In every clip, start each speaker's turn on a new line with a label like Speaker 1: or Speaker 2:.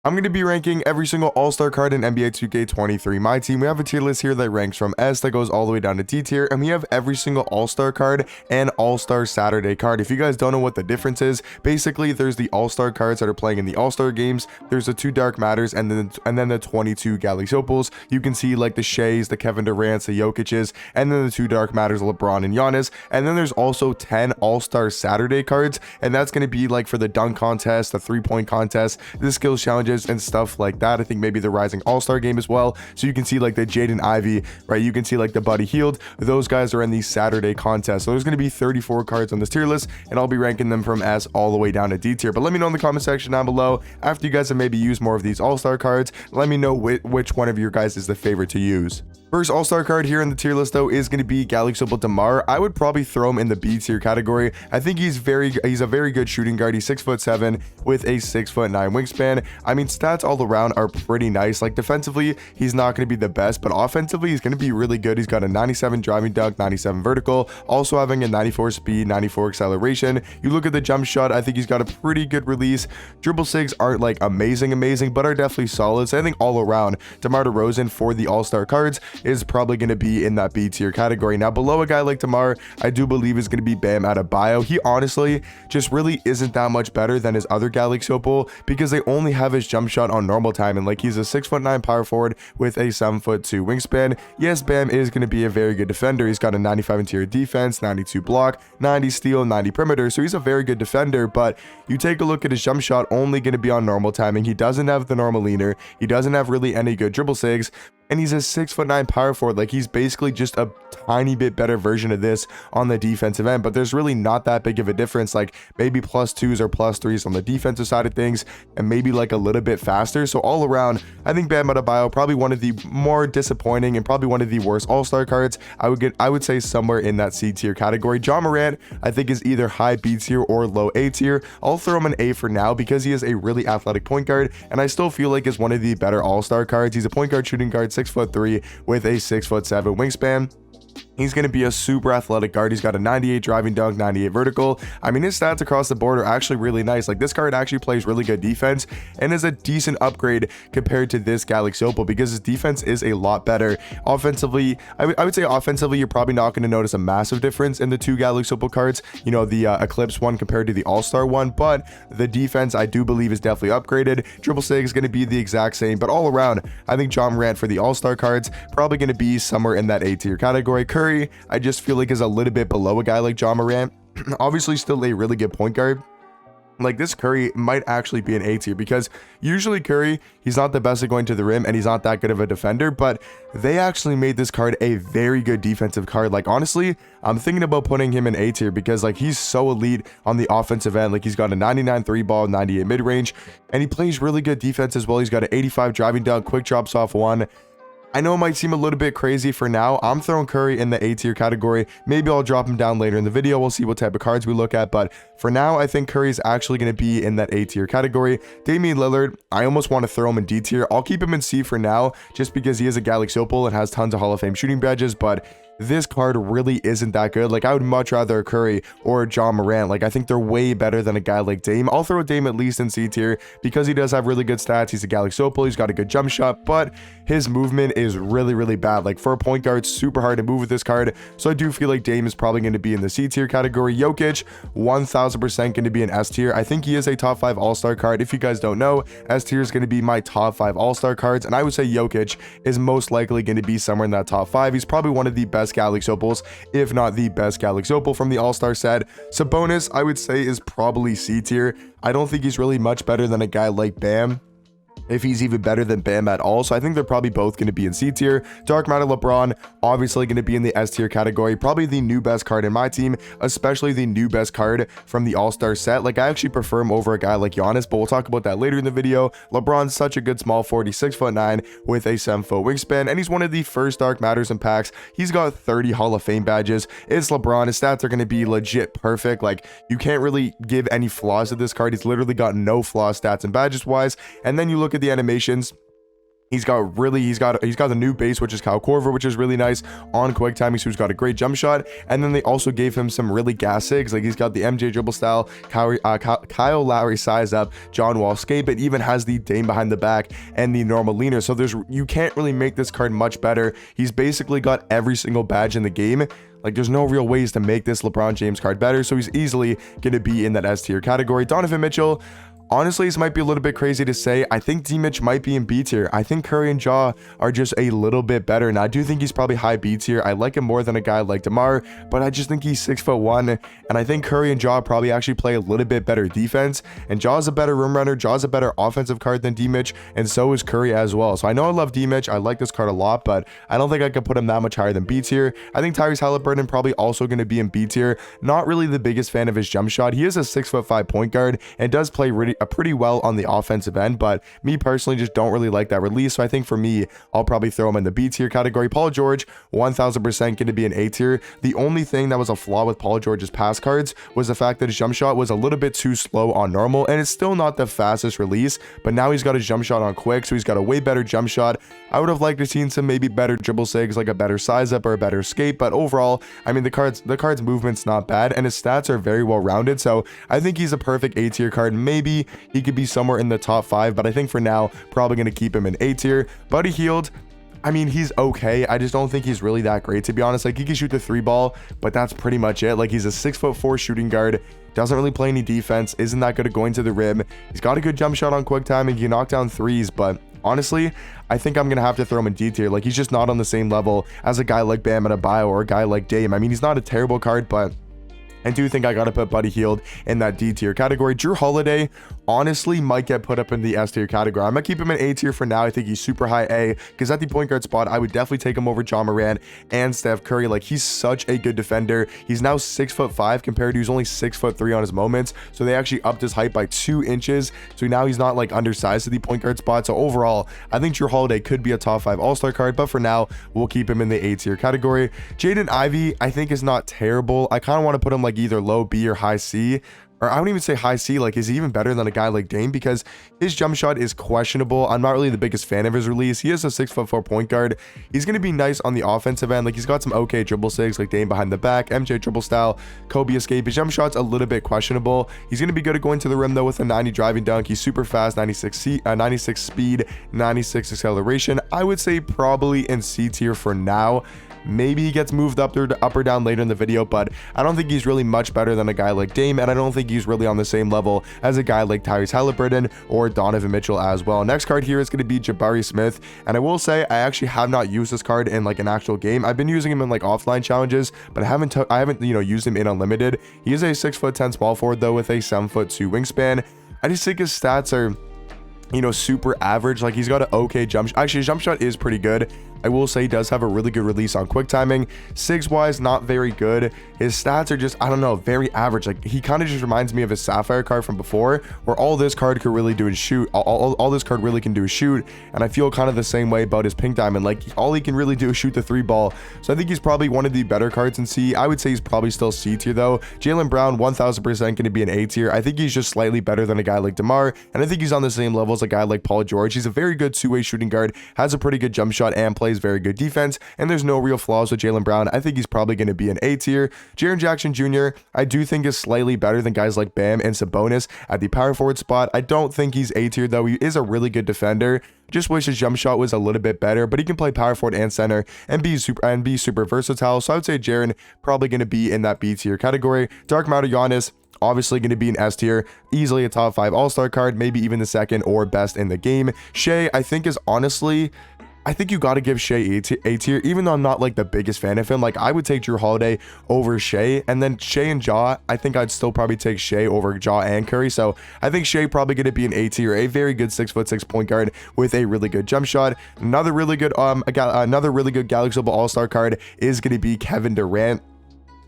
Speaker 1: I'm going to be ranking every single all-star card in NBA 2K23 My Team. We have a tier list here that ranks from S that goes all the way down to D tier, and we have every single all-star card and all-star Saturday card. If you guys don't know what the difference is, basically there's the all-star cards that are playing in the all-star games, there's the 2 Dark Matters, and then the 22 Galaxy Opals. You can see like the Shays, the Kevin Durant's, the Jokic's, and then the 2 Dark Matters, LeBron and Giannis. And then there's also 10 all-star Saturday cards, and that's going to be like for the dunk contest, the 3-point contest, the skills challenges, and stuff like that. I think maybe the Rising All-Star game as well. So you can see like the Jaden Ivey, right? You can see like the Buddy Hield. Those guys are in the Saturday contest. So there's going to be 34 cards on this tier list, and I'll be ranking them from S all the way down to D tier. But let me know in the comment section down below, after you guys have maybe used more of these All-Star cards, let me know which one of your guys is the favorite to use. First all-star card here in the tier list though is going to be Galaxy Opal DeMar. I would probably throw him in the B tier category. I think he's a very good shooting guard. He's 6'7" with a 6'9" wingspan. I mean, stats all around are pretty nice. Like defensively, he's not going to be the best, but offensively, he's going to be really good. He's got a 97 driving dunk, 97 vertical, also having a 94 speed, 94 acceleration. You look at the jump shot, I think he's got a pretty good release. Dribble sigs aren't like amazing, but are definitely solid. So I think all around, DeMar DeRozan for the all-star cards is probably going to be in that B tier category. Now below a guy like DeMar, I do believe is going to be Bam Adebayo. He honestly just really isn't that much better than his other Galaxy Opal because they only have his jump shot on normal time, and like he's a 6'9" power forward with a 7'2" wingspan. Yes, Bam is going to be a very good defender. He's got a 95 interior defense, 92 block, 90 steal, 90 perimeter, so he's a very good defender. But you take a look at his jump shot, only going to be on normal timing. He doesn't have the normal leaner. He doesn't have really any good dribble sigs, and he's a 6'9" power forward. Like he's basically just a tiny bit better version of this on the defensive end, but there's really not that big of a difference. Like maybe +2s or +3s on the defensive side of things, and maybe like a little bit faster. So all around, I think Bam Adebayo probably one of the more disappointing and probably one of the worst all-star cards. I would say somewhere in that C tier category. Ja Morant, I think, is either high B tier or low A tier. I'll throw him an A for now because he is a really athletic point guard, and I still feel like is one of the better all-star cards. He's a point guard shooting guard, 6'3" with a 6'7" wingspan. He's going to be a super athletic guard. He's got a 98 driving dunk, 98 vertical. I mean, his stats across the board are actually really nice. Like this card actually plays really good defense and is a decent upgrade compared to this Galaxy Opal because his defense is a lot better. Offensively, I would say offensively, you're probably not going to notice a massive difference in the 2 Galaxy Opal cards, you know, the Eclipse one compared to the All-Star one, but the defense I do believe is definitely upgraded. Dribble sig is going to be the exact same, but all around, I think Ja Morant for the All-Star cards probably going to be somewhere in that A tier category. Curry, I just feel like is a little bit below a guy like Ja Morant. Obviously still a really good point guard. Like this Curry might actually be an A tier because usually Curry, he's not the best at going to the rim and he's not that good of a defender, but they actually made this card a very good defensive card. Like honestly, I'm thinking about putting him in A tier because like he's so elite on the offensive end. Like he's got a 99 3 ball, 98 mid range, and he plays really good defense as well. He's got an 85 driving dunk, quick drops off one. I know it might seem a little bit crazy for now. I'm throwing Curry in the A tier category. Maybe I'll drop him down later in the video. We'll see what type of cards we look at. But for now, I think Curry is actually going to be in that A tier category. Damian Lillard, I almost want to throw him in D tier. I'll keep him in C for now just because he is a Galaxy Opal and has tons of Hall of Fame shooting badges. But this card really isn't that good. Like I would much rather Curry or Ja Morant. Like I think they're way better than a guy like Dame. I'll throw Dame at least in C tier because he does have really good stats. He's a Galaxy Opal. He's got a good jump shot, but his movement is really bad. Like for a point guard, super hard to move with this card. So I do feel like Dame is probably going to be in the C tier category. Jokic, 1000% going to be an S tier. I think he is a top 5 all-star card. If you guys don't know, S tier is going to be my top 5 all-star cards, and I would say Jokic is most likely going to be somewhere in that top 5. He's probably one of the best Galaxy Opals, if not the best Galaxy Opal from the All-Star set. Sabonis, I would say, is probably C tier. I don't think he's really much better than a guy like Bam, if he's even better than Bam at all. So I think they're probably both going to be in C tier. Dark Matter LeBron, obviously going to be in the S tier category. Probably the new best card in my team, especially the new best card from the All-Star set. Like I actually prefer him over a guy like Giannis, but we'll talk about that later in the video. LeBron's such a good small 6'9" with a 7-foot wingspan, and he's one of the first Dark Matters and packs. He's got 30 Hall of Fame badges. It's LeBron. His stats are going to be legit perfect. Like you can't really give any flaws to this card. He's literally got no flaws stats and badges wise. And then you look at the animations. He's got the new base, which is Kyle Korver, which is really nice on quick timing. So he's got a great jump shot. And then they also gave him some really gas sigs. Like he's got the MJ dribble style, Kyle Lowry size up, John Wall skate, but even has the Dame behind the back and the normal leaner. So you can't really make this card much better. He's basically got every single badge in the game. Like there's no real ways to make this LeBron James card better. So he's easily going to be in that S tier category. Donovan Mitchell, honestly, this might be a little bit crazy to say. I think D-Mitch might be in B tier. I think Curry and Ja are just a little bit better. And I do think he's probably high B tier. I like him more than a guy like DeMar, but I just think he's 6'1". And I think Curry and Ja probably actually play a little bit better defense. And Ja's a better rim runner. Ja's a better offensive card than D-Mitch. And so is Curry as well. So I know I love D-Mitch. I like this card a lot, but I don't think I could put him that much higher than B tier. I think Tyrese Halliburton probably also going to be in B tier. Not really the biggest fan of his jump shot. He is a 6'5" point guard and does play pretty well on the offensive end, but me personally just don't really like that release. So I think for me, I'll probably throw him in the B tier category. Paul George, 1000% going to be an A tier. The only thing that was a flaw with Paul George's pass cards was the fact that his jump shot was a little bit too slow on normal, and it's still not the fastest release, but now he's got his jump shot on quick, so he's got a way better jump shot. I would have liked to seen some maybe better dribble sigs, like a better size up or a better skate, but overall, I mean, the card's movement's not bad, and his stats are very well rounded, so I think he's a perfect A tier card. Maybe he could be somewhere in the top 5, but I think for now, probably going to keep him in A tier. Buddy Hield, I mean, he's okay. I just don't think he's really that great, to be honest. Like, he can shoot the 3-ball, but that's pretty much it. Like, he's a 6'4" shooting guard, doesn't really play any defense, isn't that good at going to the rim. He's got a good jump shot on quick time, and he can knock down threes, but honestly, I think I'm going to have to throw him in D tier. Like, he's just not on the same level as a guy like Bam Adebayo or a guy like Dame. I mean, he's not a terrible card, but I do think I gotta put Buddy Hield in that D tier category. Jrue Holiday honestly might get put up in the S tier category. I'm gonna keep him in A tier for now. I think he's super high A, because at the point guard spot, I would definitely take him over John Morant and Steph Curry. Like, he's such a good defender. He's now 6'5" compared to he's only 6'3" on his moments. So they actually upped his height by 2 inches. So now he's not like undersized to the point guard spot. So overall, I think Jrue Holiday could be a top 5 all-star card, but for now, we'll keep him in the A tier category. Jaden Ivey, I think, is not terrible. I kind of want to put him like either low B or high C, or I wouldn't even say high C. Like, is he even better than a guy like Dame? Because his jump shot is questionable. I'm not really the biggest fan of his release. He is a 6'4" point guard. He's going to be nice on the offensive end. Like, he's got some okay dribble sigs, like Dame behind the back, MJ dribble style, Kobe escape. His jump shot's a little bit questionable. He's going to be good at going to the rim, though, with a 90 driving dunk. He's super fast, 96 speed, 96 acceleration. I would say probably in C tier for now. Maybe he gets moved up or down later in the video, but I don't think he's really much better than a guy like Dame, and I don't think he's really on the same level as a guy like Tyrese Halliburton or Donovan Mitchell as well. Next card here is going to be Jabari Smith, and I will say I actually have not used this card in like an actual game. I've been using him in like offline challenges, but I haven't used him in unlimited. He is a 6'10" small forward, though, with a 7'2" wingspan. I just think his stats are, super average. Like, he's got an okay jump shot. Actually, his jump shot is pretty good. I will say he does have a really good release on quick timing. Sigs wise, not very good. His stats are just, I don't know, very average. Like, he kind of just reminds me of his Sapphire card from before, where all this card could really do is shoot. All this card really can do is shoot. And I feel kind of the same way about his Pink Diamond. Like, all he can really do is shoot the 3-ball. So I think he's probably one of the better cards in C. I would say he's probably still C tier, though. Jaylen Brown, 1000% going to be an A tier. I think he's just slightly better than a guy like DeMar, and I think he's on the same level as a guy like Paul George. He's a very good two-way shooting guard, has a pretty good jump shot, and plays very good defense, and there's no real flaws with Jaylen Brown. I think he's probably going to be an A tier. Jaren Jackson Jr., I do think is slightly better than guys like Bam and Sabonis at the power forward spot. I don't think he's A tier, though. He is a really good defender. Just wish his jump shot was a little bit better, but he can play power forward and center and be super versatile. So I would say Jaren probably going to be in that B tier category. Dark Matter Giannis, obviously going to be an S tier, easily a top 5 all-star card, maybe even the second or best in the game. Shea, I think, is honestly, I think you got to give Shea A tier, even though I'm not like the biggest fan of him. Like, I would take Jrue Holiday over Shea, and then Shea and Ja, I think I'd still probably take Shea over Ja and Curry. So I think Shea probably going to be an A tier, a very good 6'6" point guard with a really good jump shot. Another really good Galaxy Football all-star card is going to be Kevin Durant.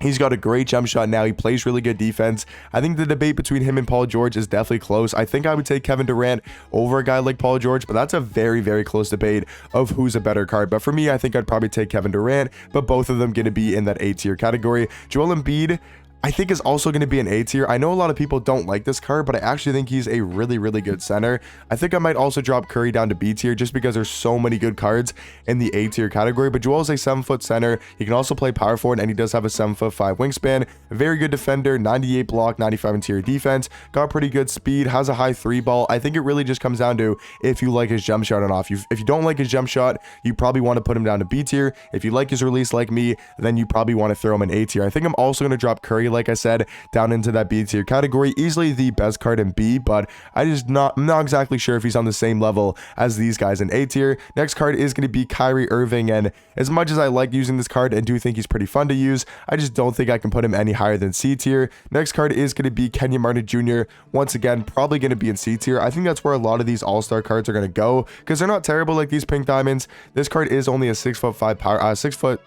Speaker 1: He's got a great jump shot now. He plays really good defense. I think the debate between him and Paul George is definitely close. I think I would take Kevin Durant over a guy like Paul George, but that's a very, very close debate of who's a better card. But for me, I think I'd probably take Kevin Durant, but both of them going to be in that A tier category. Joel Embiid, I think is also going to be an A tier. I know a lot of people don't like this card, but I actually think he's a really, really good center. I think I might also drop Curry down to B tier just because there's so many good cards in the A tier category. But Joel is a 7-foot center. He can also play power forward, and he does have a 7'5" wingspan. A very good defender, 98 block, 95 interior defense. Got pretty good speed, has a high 3-ball. I think it really just comes down to if you like his jump shot or not. If you don't like his jump shot, you probably want to put him down to B tier. If you like his release like me, then you probably want to throw him in A tier. I think I'm also going to drop Curry, like I said, down into that B tier category. Easily the best card in B, but I'm not exactly sure if he's on the same level as these guys in A tier. Next card is going to be Kyrie Irving, and as much as I like using this card and do think he's pretty fun to use, I just don't think I can put him any higher than C tier. Next card is going to be Kenyon Martin Jr. Once again, probably going to be in C tier. I think that's where a lot of these all-star cards are going to go because they're not terrible like these pink diamonds. This card is only a 6'5" power, 6'5"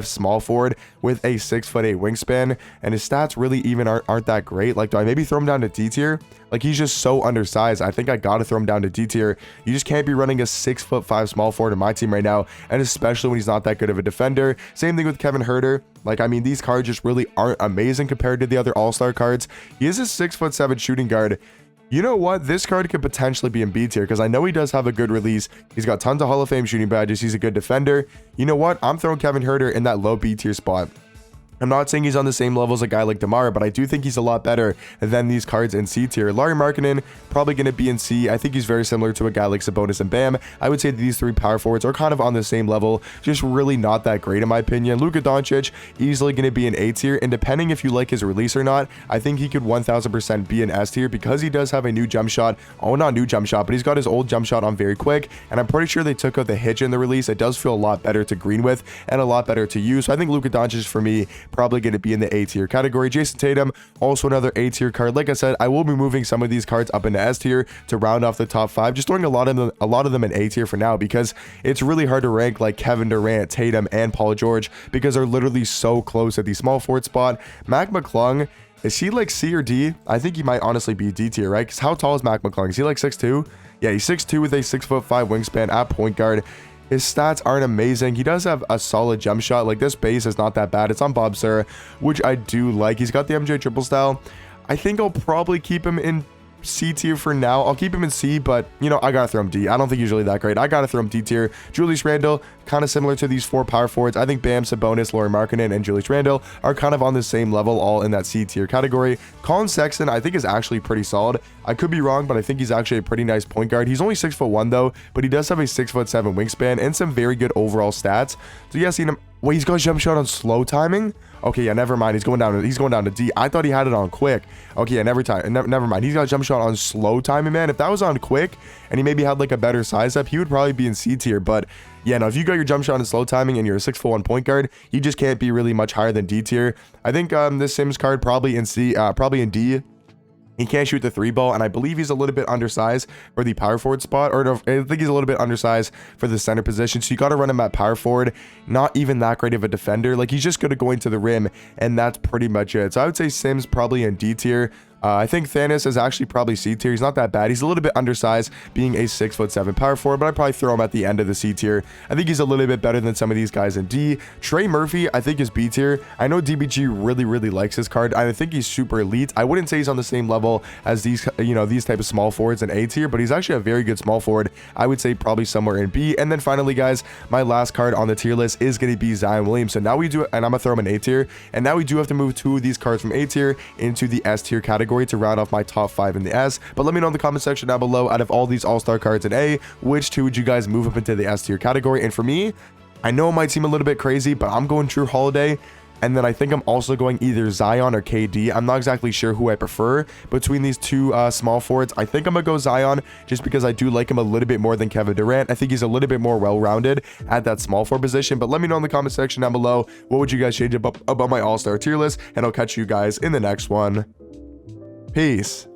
Speaker 1: small forward with a 6'8" wingspan, and his stats really even aren't that great. Like, do I maybe throw him down to D tier? Like, he's just so undersized. I think I gotta throw him down to D tier. You just can't be running a 6'5" small forward in my team right now, and especially when he's not that good of a defender. Same thing with Kevin Huerter. Like, I mean, these cards just really aren't amazing compared to the other all-star cards. He is a 6'7" shooting guard. You know what? This card could potentially be in B tier because I know he does have a good release. He's got tons of Hall of Fame shooting badges. He's a good defender. You know what? I'm throwing Kevin Huerter in that low B tier spot. I'm not saying he's on the same level as a guy like DeMar, but I do think he's a lot better than these cards in C tier. Lauri Markkanen, probably going to be in C. I think he's very similar to a guy like Sabonis and Bam. I would say that these three power forwards are kind of on the same level, just really not that great in my opinion. Luka Doncic, easily going to be in A tier, and depending if you like his release or not, I think he could 1000% be in S tier because he does have a new jump shot. Oh, not new jump shot, but he's got his old jump shot on very quick, and I'm pretty sure they took out the hitch in the release. It does feel a lot better to green with and a lot better to use. So I think Luka Doncic, for me, probably going to be in the A tier category. Jason Tatum, also another A tier card. Like I said, I will be moving some of these cards up into S tier to round off the top 5, just throwing a lot of them in A tier for now because it's really hard to rank like Kevin Durant, Tatum, and Paul George because they're literally so close at the small forward spot. Mac McClung, is he like C or D? I think he might honestly be D tier, right? Because how tall is Mac McClung? Is he like 6'2"? Yeah, he's 6'2" with a 6'5" wingspan at point guard. His stats aren't amazing. He does have a solid jump shot. Like, this base is not that bad. It's on Bob Sir, which I do like. He's got the MJ triple style. I think I'll probably keep him in C tier for now. I'll keep him in C, but you know, I gotta throw him D. I don't think he's really that great. I gotta throw him D tier. Julius Randle, kind of similar to these 4 power forwards. I think Bam, Sabonis, Lauri Markkanen, and Julius Randle are kind of on the same level, all in that C tier category. Colin Sexton, I think, is actually pretty solid. I could be wrong, but I think he's actually a pretty nice point guard. He's only 6'1" though, but he does have a 6'7" wingspan and some very good overall stats. So yeah, seen him. Wait, he's got a jump shot on slow timing. Okay, yeah, never mind. He's going down to D. I thought he had it on quick. Okay, yeah, never mind. He's got a jump shot on slow timing, man. If that was on quick and he maybe had like a better size up, he would probably be in C tier. But yeah, no, if you got your jump shot in slow timing and you're a 6'1" point guard, you just can't be really much higher than D tier. I think this Sims card probably in C, probably in D. He can't shoot the 3-ball, and I believe he's a little bit undersized for the power forward spot, or no, I think he's a little bit undersized for the center position, so you got to run him at power forward. Not even that great of a defender. Like, he's just good at going to the rim, and that's pretty much it. So I would say Sims probably in D tier. I think Thanos is actually probably C tier. He's not that bad. He's a little bit undersized, being a 6'7" power forward, but I'd probably throw him at the end of the C tier. I think he's a little bit better than some of these guys in D. Trey Murphy, I think, is B tier. I know DBG really, really likes his card. I think he's super elite. I wouldn't say he's on the same level as these, you know, these type of small forwards in A tier, but he's actually a very good small forward. I would say probably somewhere in B. And then finally, guys, my last card on the tier list is going to be Zion Williams. So now we do, and I'm gonna throw him in A tier. And now we do have to move 2 of these cards from A tier into the S tier category to round off my top 5 in the S. But let me know in the comment section down below, out of all these all-star cards in A, which 2 would you guys move up into the S tier category? And for me, I know it might seem a little bit crazy, but I'm going Drew Holiday. And then I think I'm also going either Zion or KD. I'm not exactly sure who I prefer between these 2 small forwards. I think I'm gonna go Zion just because I do like him a little bit more than Kevin Durant. I think he's a little bit more well-rounded at that small forward position. But let me know in the comment section down below, what would you guys change about my all-star tier list? And I'll catch you guys in the next one. Peace.